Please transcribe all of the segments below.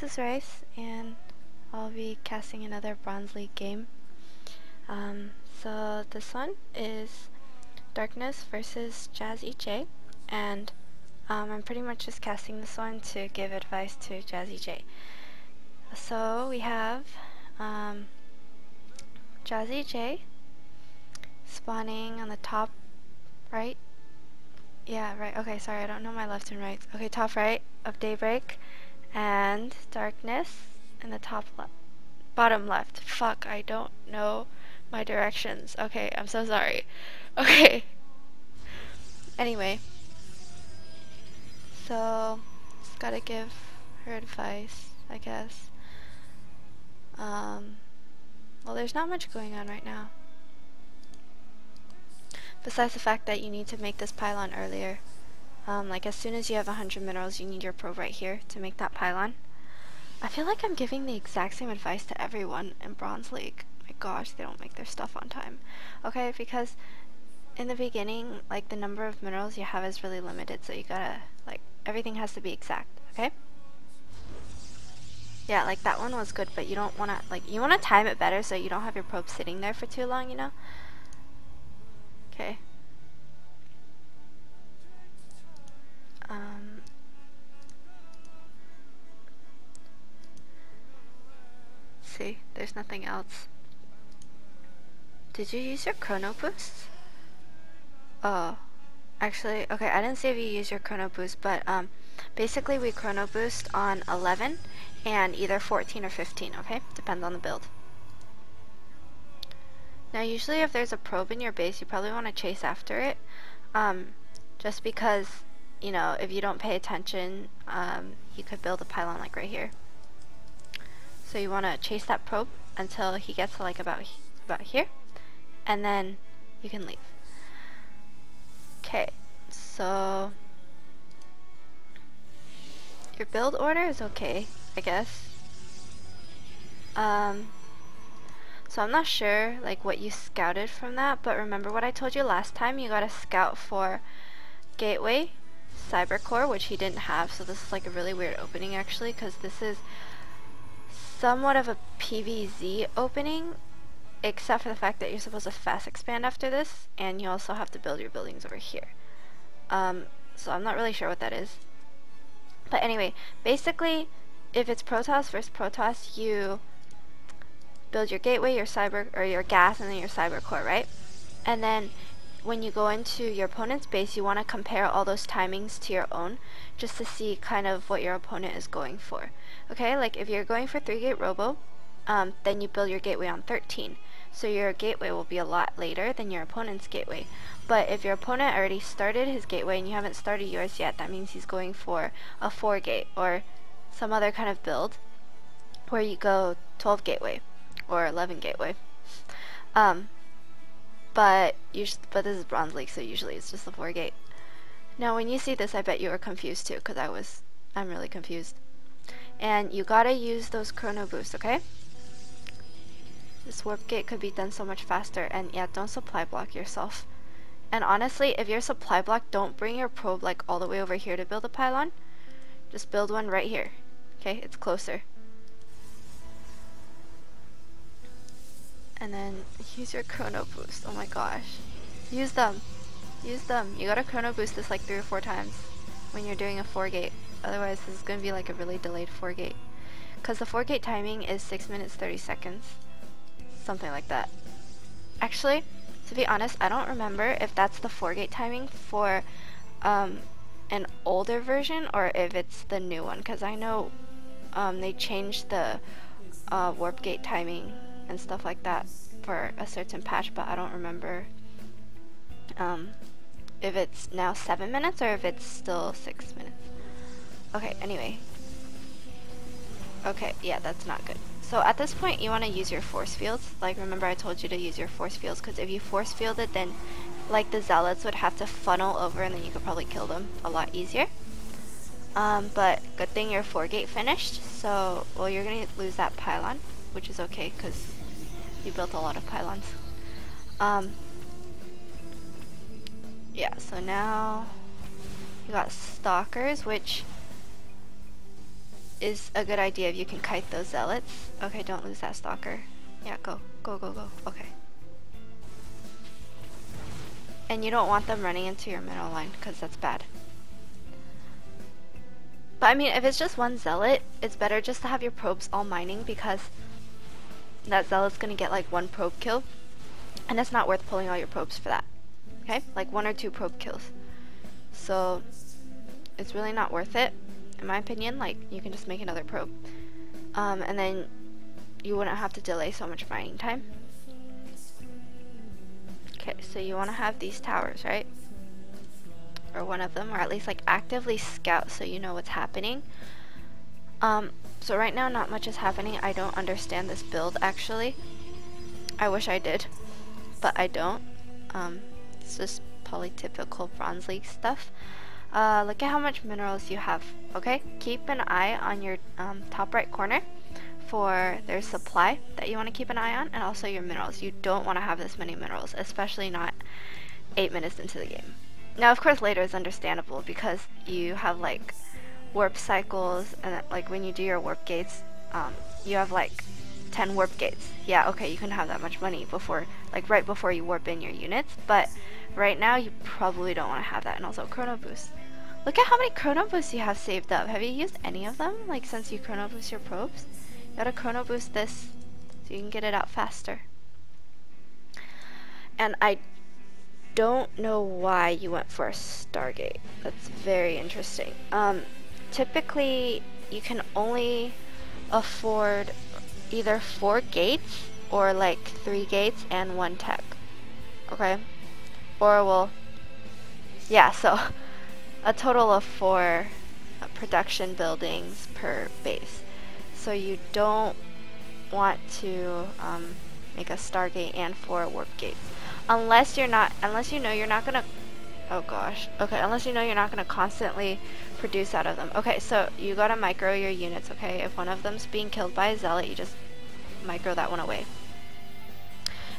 is Rice, and I'll be casting another Bronze League game. So this one is Darkness versus Jazzy J, and I'm pretty much just casting this one to give advice to Jazzy J. So we have Jazzy J spawning on the top right. Yeah, right. Okay, sorry, I don't know my left and right. Okay, top right of Daybreak, and Darkness in the top left. Bottom left. Fuck, I don't know my directions. Okay, I'm so sorry. Okay. Anyway. So, just gotta give her advice, I guess. Well, there's not much going on right now. Besides the fact that you need to make this pylon earlier. Like as soon as you have 100 minerals, you need your probe right here to make that pylon. I feel like I'm giving the exact same advice to everyone in Bronze League. My gosh, they don't make their stuff on time. Okay, because in the beginning, like the number of minerals you have is really limited, so you gotta, like, everything has to be exact, okay? Yeah, like that one was good, but you don't wanna, like, you wanna time it better so you don't have your probe sitting there for too long, you know? Okay. See, there's nothing else. Did you use your chrono boost? Oh, actually, okay, I didn't see if you used your chrono boost, but basically we chrono boost on 11 and either 14 or 15, okay? Depends on the build. Now usually if there's a probe in your base, you probably want to chase after it, just because, you know, if you don't pay attention, you could build a pylon like right here. So you want to chase that probe until he gets to like about here, and then you can leave. Okay, so your build order is okay, I guess. So I'm not sure like what you scouted from that, but remember what I told you last time, you gotta scout for Gateway, Cybercore, which he didn't have, so this is like a really weird opening actually, because this is somewhat of a PvZ opening, except for the fact that you're supposed to fast expand after this, and you also have to build your buildings over here. So I'm not really sure what that is. But anyway, basically, if it's Protoss versus Protoss, you build your gateway, your cyber, or your gas, and then your cyber core, right? And then when you go into your opponent's base, you want to compare all those timings to your own, just to see kind of what your opponent is going for. Okay, like if you're going for 3-gate robo, then you build your gateway on 13. So your gateway will be a lot later than your opponent's gateway. But if your opponent already started his gateway and you haven't started yours yet, that means he's going for a 4-gate or some other kind of build where you go 12 gateway or 11 gateway. But this is Bronze League, so usually it's just the 4-gate. Now when you see this, I bet you were confused too, because I'm really confused. And you gotta use those chrono boosts, okay? This warp gate could be done so much faster, and yeah, don't supply block yourself. And honestly, if you're supply block, don't bring your probe like all the way over here to build a pylon. Just build one right here. Okay, it's closer. And then use your chrono boost. Oh my gosh. Use them. Use them. You gotta chrono boost this like 3 or 4 times when you're doing a 4-gate. Otherwise, this is gonna be like a really delayed 4-gate. Because the 4-gate timing is 6 minutes 30 seconds. Something like that. Actually, to be honest, I don't remember if that's the 4-gate timing for an older version or if it's the new one, because I know they changed the warp gate timing and stuff like that for a certain patch, but I don't remember if it's now 7 minutes or if it's still 6 minutes. Okay, anyway. Okay, yeah, that's not good. So at this point, you want to use your force fields. Like, remember I told you to use your force fields, because if you force field it, then like the zealots would have to funnel over and then you could probably kill them a lot easier. But good thing your 4-gate finished, so, well, you're going to lose that pylon, which is okay, because you built a lot of pylons. Yeah, so now you got stalkers, which is a good idea if you can kite those zealots. Okay, don't lose that stalker. Yeah, go. Go, go, go. Okay. And you don't want them running into your mineral line, because that's bad. But I mean, if it's just one zealot, it's better just to have your probes all mining, because that zealot's gonna get like one probe kill, and it's not worth pulling all your probes for that. Okay? Like 1 or 2 probe kills. So it's really not worth it, in my opinion. Like, you can just make another probe. And then you wouldn't have to delay so much mining time. Okay, so you want to have these towers, right? Or one of them, or at least like actively scout so you know what's happening. So right now not much is happening. I don't understand this build actually. I wish I did, but I don't. It's just polytypical Bronze League stuff. Look at how much minerals you have, okay? Keep an eye on your top right corner for their supply that you want to keep an eye on, and also your minerals. You don't want to have this many minerals, especially not 8 minutes into the game. Now, of course, later is understandable because you have like warp cycles, and like when you do your warp gates, you have like 10 warp gates. Yeah, okay, you can have that much money before, like right before you warp in your units, but right now you probably don't want to have that. And also chrono boost. Look at how many chrono boosts you have saved up. Have you used any of them, like since you chrono boost your probes? You gotta chrono boost this so you can get it out faster. And I don't know why you went for a Stargate. That's very interesting. Typically you can only afford either 4 gates or like 3 gates and 1 tech. Okay? Or well, yeah, so a total of 4 production buildings per base. So you don't want to make a Stargate and 4 warp gates. Unless you know you're not gonna, oh gosh, okay, unless you know you're not gonna constantly produce out of them. Okay, so you gotta micro your units, okay? If one of them's being killed by a zealot, you just micro that one away.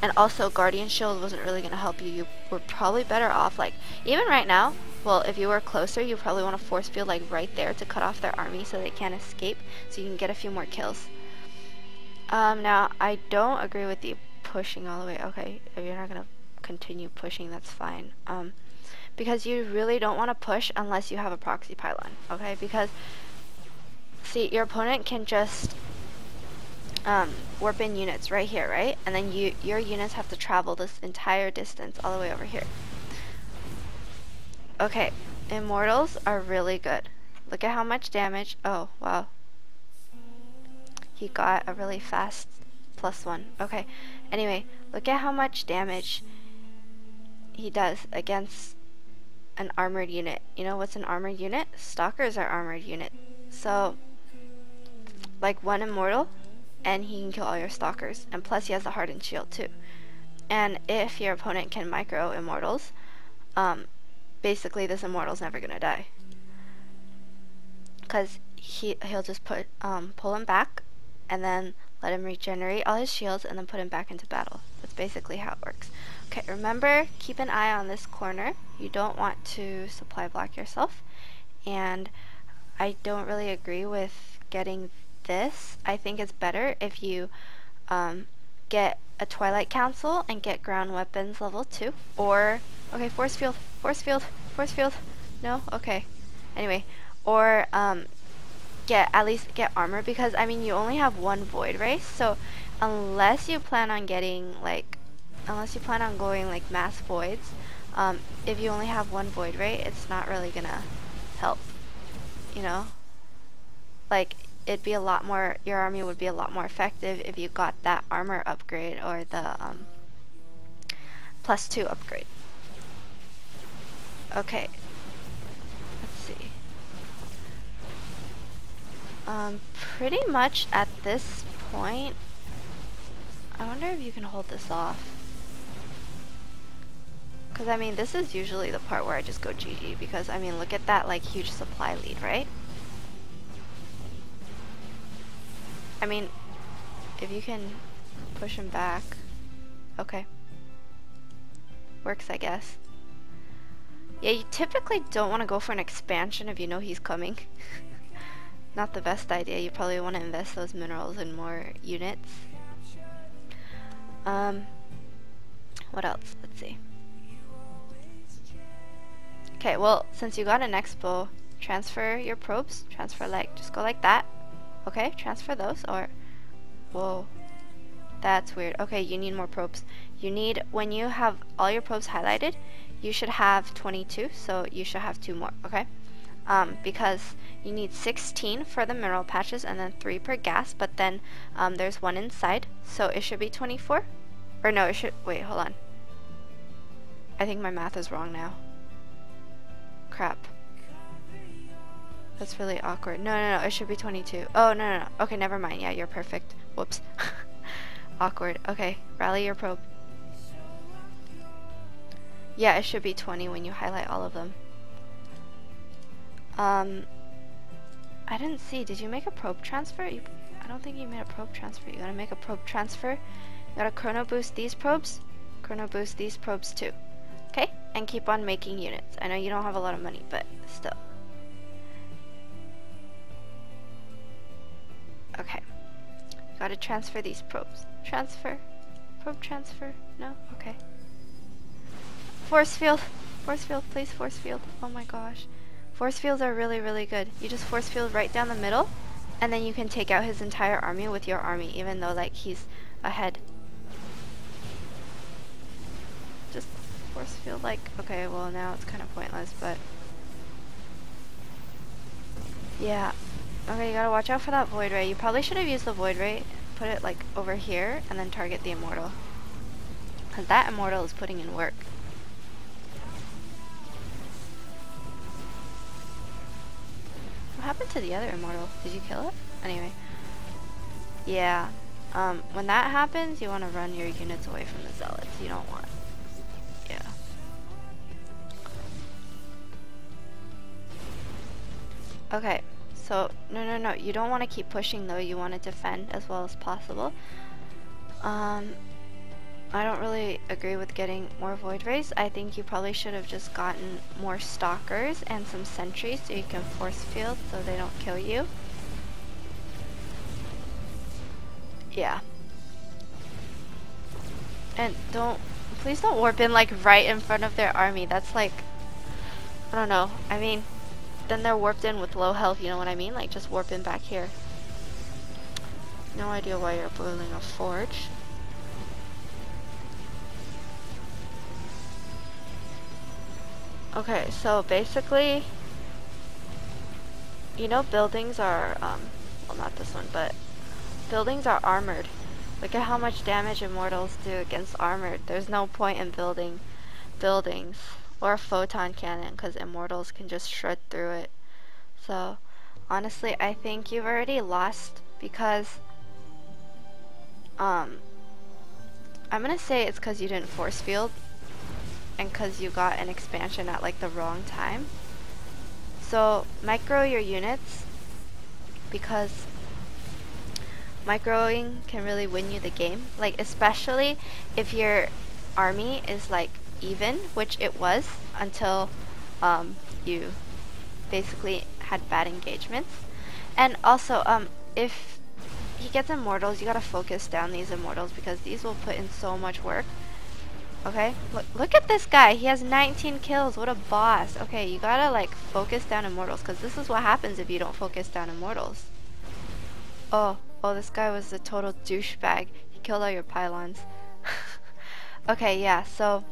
And also, Guardian Shield wasn't really gonna help you. You were probably better off, like, even right now, well, if you were closer, you probably want to force field like right there to cut off their army so they can't escape, so you can get a few more kills. Now, I don't agree with the pushing all the way. Okay, if you're not gonna continue pushing, that's fine. Because you really don't want to push unless you have a proxy pylon, okay? Because, see, your opponent can just warp in units right here, right? And then your units have to travel this entire distance all the way over here. Okay, Immortals are really good. Look at how much damage. Oh, wow. He got a really fast +1. Okay, anyway, look at how much damage he does against an armored unit. You know what's an armored unit? Stalkers are armored unit. So, like 1 Immortal, and he can kill all your stalkers. And plus he has the hardened shield too. And if your opponent can micro Immortals, basically this Immortal's never gonna die. Because he'll just pull him back, and then let him regenerate all his shields, and then put him back into battle. That's basically how it works. Okay, remember, keep an eye on this corner. You don't want to supply block yourself. And I don't really agree with getting this. I think it's better if you get a Twilight Council and get ground weapons level 2. Or, okay, force field, no? Okay. Anyway, or at least get armor, because I mean you only have 1 void race, so unless you plan on going like mass voids, if you only have 1 void ray, it's not really gonna help, you know? Like, it'd be a lot more, your army would be a lot more effective if you got that armor upgrade or the +2 upgrade. Okay, let's see. Pretty much at this point, I wonder if you can hold this off. Because I mean, this is usually the part where I just go GG, because I mean, look at that like huge supply lead, right? I mean, if you can push him back, okay. Works, I guess. Yeah, you typically don't want to go for an expansion if you know he's coming. not the best idea. You probably want to invest those minerals in more units. What else? Let's see. Okay, well, since you got an expo, transfer your probes. Transfer like, just go like that. Okay, transfer those, or, whoa, that's weird. Okay, you need more probes. You need, when you have all your probes highlighted, you should have 22, so you should have 2 more, okay? Because you need 16 for the mineral patches and then 3 per gas, but then there's 1 inside, so it should be 24. Or no, it should, wait, hold on. I think my math is wrong now. Crap. That's really awkward. No, it should be 22. Oh, no. Okay, never mind. Yeah, you're perfect. Whoops. Awkward. Okay, rally your probe. Yeah, it should be 20 when you highlight all of them. I didn't see. Did you make a probe transfer? I don't think you made a probe transfer. You gotta make a probe transfer. You gotta chrono boost these probes. Chrono boost these probes too. Okay? And keep on making units. I know you don't have a lot of money, but still. Okay. You gotta transfer these probes. Transfer. Probe transfer. No? Okay. Force field. Force field, please. Force field. Oh my gosh. Force fields are really, really good. You just force field right down the middle, and then you can take out his entire army with your army, even though, like, he's ahead. Just force field, like, okay, well, now it's kind of pointless, but yeah. Okay, you gotta watch out for that void ray. You probably should have used the void ray, put it, like, over here, and then target the immortal. Because that immortal is putting in work. What happened to the other immortal? Did you kill it? Anyway. Yeah. When that happens, you want to run your units away from the zealots. You don't want... Yeah. Okay. So, no. You don't want to keep pushing, though. You want to defend as well as possible. I don't really agree with getting more void rays. I think you probably should have just gotten more stalkers and some sentries so you can force field so they don't kill you. Yeah. And please don't warp in like right in front of their army. That's like, I don't know. I mean, then they're warped in with low health, you know what I mean? Like just warp in back here. No idea why you're boiling a forge. Okay, so basically, you know buildings are, well not this one, but buildings are armored. Look at how much damage immortals do against armored. There's no point in building buildings or a photon cannon because immortals can just shred through it. So, honestly, I think you've already lost because, I'm gonna say it's because you didn't force field. And because you got an expansion at like the wrong time. So micro your units because microing can really win you the game. Like especially if your army is like even, which it was until you basically had bad engagements. And also if he gets immortals, you gotta focus down these immortals because these will put in so much work. Okay, look at this guy. He has 19 kills. What a boss. Okay, you gotta like focus down immortals because this is what happens if you don't focus down immortals. Oh, this guy was a total douchebag. He killed all your pylons. Okay, yeah, so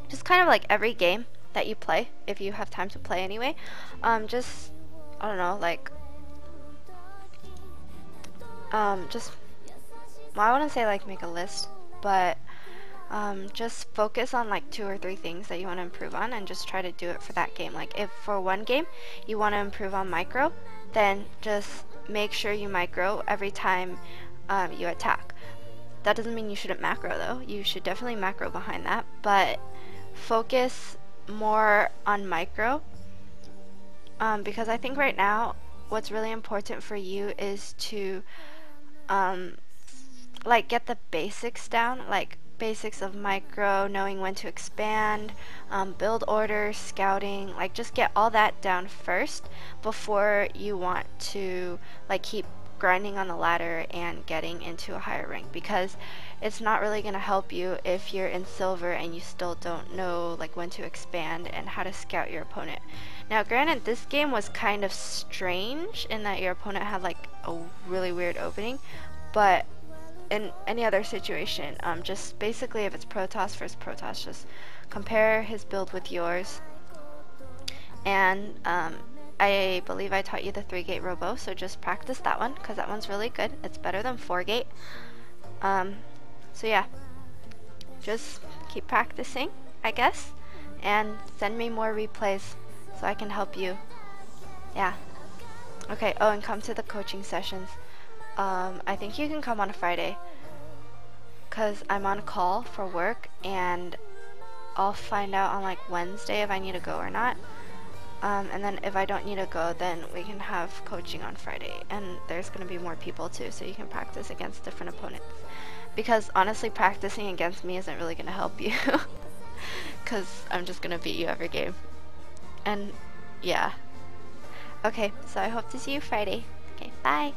just kind of like every game that you play, if you have time to play anyway, just, I don't know, like, just, well, I wouldn't say like make a list, but just focus on like 2 or 3 things that you want to improve on and just try to do it for that game. Like if for one game you want to improve on micro, then just make sure you micro every time you attack. That doesn't mean you shouldn't macro though. You should definitely macro behind that, but focus more on micro because I think right now what's really important for you is to like get the basics down, like basics of micro, knowing when to expand, build orders, scouting, like just get all that down first before you want to like keep grinding on the ladder and getting into a higher rank, because it's not really going to help you if you're in silver and you still don't know like when to expand and how to scout your opponent. Now granted, this game was kind of strange in that your opponent had like a really weird opening, but in any other situation, just basically if it's Protoss versus Protoss, just compare his build with yours. And I believe I taught you the 3-gate robo, so just practice that one because that one's really good. It's better than 4-gate. So yeah, just keep practicing, I guess, and send me more replays so I can help you. Yeah. Okay, oh, and come to the coaching sessions. I think you can come on a Friday because I'm on call for work, and I'll find out on like Wednesday if I need to go or not. And then if I don't need to go, then we can have coaching on Friday, and there's going to be more people too, so you can practice against different opponents. Because honestly, practicing against me isn't really going to help you because I'm just going to beat you every game. And yeah. Okay, so I hope to see you Friday. Okay, bye.